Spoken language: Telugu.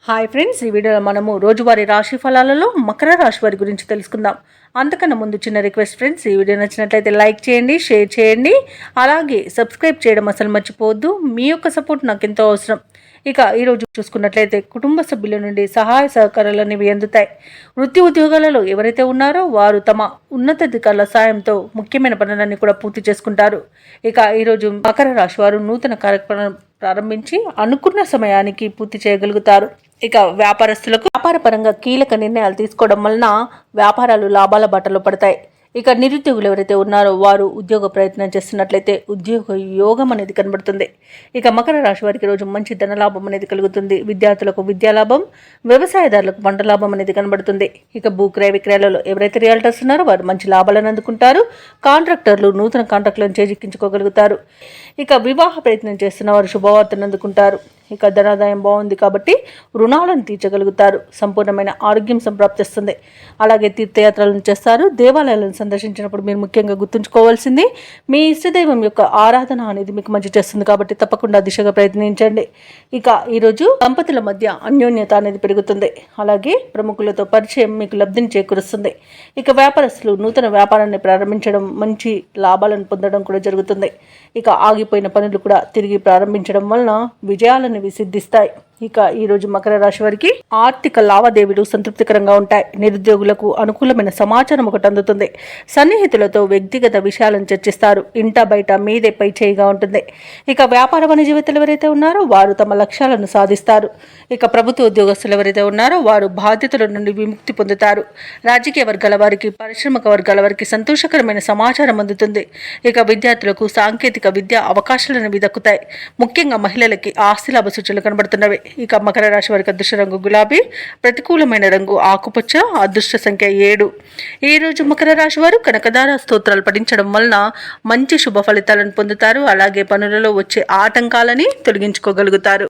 హాయ్ ఫ్రెండ్స్, ఈ వీడియోలో మనము రోజువారీ రాశి ఫలాలలో మకర రాశి వారి గురించి తెలుసుకుందాం. అంతకన్నా ముందు చిన్న రిక్వెస్ట్ ఫ్రెండ్స్, ఈ వీడియో నచ్చినట్లయితే లైక్ చేయండి, షేర్ చేయండి, అలాగే సబ్స్క్రైబ్ చేయడం అసలు మర్చిపోవద్దు. మీ యొక్క సపోర్ట్ నాకు ఎంతో అవసరం. ఇక ఈరోజు చూసుకున్నట్లయితే కుటుంబ సభ్యుల నుండి సహాయ సహకారాలు అనేవి అందుతాయి. వృత్తి ఉద్యోగాలలో ఎవరైతే ఉన్నారో వారు తమ ఉన్నతాధికారుల సాయంతో ముఖ్యమైన పనులన్నీ కూడా పూర్తి చేసుకుంటారు. ఇక ఈరోజు మకర రాశి వారు నూతన కార్యక్రమం ప్రారంభించి అనుకున్న సమయానికి పూర్తి చేయగలుగుతారు. ఇక వ్యాపారస్తులకు వ్యాపార పరంగా కీలక నిర్ణయాలు తీసుకోవడం వలన వ్యాపారాలు లాభాల బాటలో పడతాయి. ఇక నిరుద్యోగులు ఎవరైతే ఉన్నారో వారు ఉద్యోగ ప్రయత్నం చేస్తున్నట్లయితే ఉద్యోగ యోగం అనేది కనబడుతుంది. ఇక మకర రాశి వారికి రోజు మంచి ధనలాభం అనేది కలుగుతుంది. విద్యార్థులకు విద్యాలాభం, వ్యవసాయదారులకు పంట లాభం అనేది కనబడుతుంది. ఇక భూక్రయ విక్రయాలలో ఎవరైతే రియల్టర్స్ ఉన్నారో వారు మంచి లాభాలను అందుకుంటారు. కాంట్రాక్టర్లు నూతన కాంట్రాక్టులను చేజిక్కించుకోగలుగుతారు. ఇక వివాహ ప్రయత్నం చేస్తున్న వారు శుభవార్తను అందుకుంటారు. ఇక ధనాదాయం బాగుంది కాబట్టి రుణాలను తీర్చగలుగుతారు. సంపూర్ణమైన ఆరోగ్యం సంప్రాప్తిస్తుంది. అలాగే తీర్థయాత్రలను చేస్తారు. దేవాలయాలను సందర్శించినప్పుడు మీరు ముఖ్యంగా గుర్తుంచుకోవాల్సింది మీ ఇష్టదైవం యొక్క ఆరాధన అనేది మీకు మంచి చేస్తుంది కాబట్టి తప్పకుండా దిశగా ప్రయత్నించండి. ఇక ఈరోజు దంపతుల మధ్య అన్యోన్యత అనేది పెరుగుతుంది. అలాగే ప్రముఖులతో పరిచయం మీకు లబ్ధిని చేకూరుస్తుంది. ఇక వ్యాపారస్తులు నూతన వ్యాపారాన్ని ప్రారంభించడం, మంచి లాభాలను పొందడం కూడా జరుగుతుంది. ఇక ఆగిపోయిన పనులు కూడా తిరిగి ప్రారంభించడం వలన విజయాలను సిద్ధిస్తాయి. ఇక ఈరోజు మకర రాశి వారికి ఆర్థిక లావాదేవీలు సంతృప్తికరంగా ఉంటాయి. నిరుద్యోగులకు అనుకూలమైన సమాచారం ఒకటి అందుతుంది. సన్నిహితులతో వ్యక్తిగత విషయాలను చర్చిస్తారు. ఇంట బయట మీదే పై చేయిగా ఉంటుంది. ఇక వ్యాపార వాణిజ్యవేత్తలు ఎవరైతే ఉన్నారో వారు తమ లక్ష్యాలను సాధిస్తారు. ఇక ప్రభుత్వ ఉద్యోగస్తులు ఎవరైతే ఉన్నారో వారు బాధ్యతల నుండి విముక్తి పొందుతారు. రాజకీయ వర్గాల వారికి, పారిశ్రామిక వర్గాల వారికి సంతోషకరమైన సమాచారం అందుతుంది. ఇక విద్యార్థులకు సాంకేతిక విద్యా అవకాశాలను దక్కుతాయి. ముఖ్యంగా మహిళలకి ఆస్తి లాభ సూచనలు కనబడుతున్నవి. ఇక మకర రాశి వారికి అదృష్ట రంగు గులాబీ, ప్రతికూలమైన రంగు ఆకుపచ్చ, అదృష్ట సంఖ్య 7. ఈ రోజు మకర రాశి వారు కనకదార స్తోత్రాలు పఠించడం వలన మంచి శుభ ఫలితాలను పొందుతారు. అలాగే పనులలో వచ్చే ఆటంకాలని తొలగించుకోగలుగుతారు.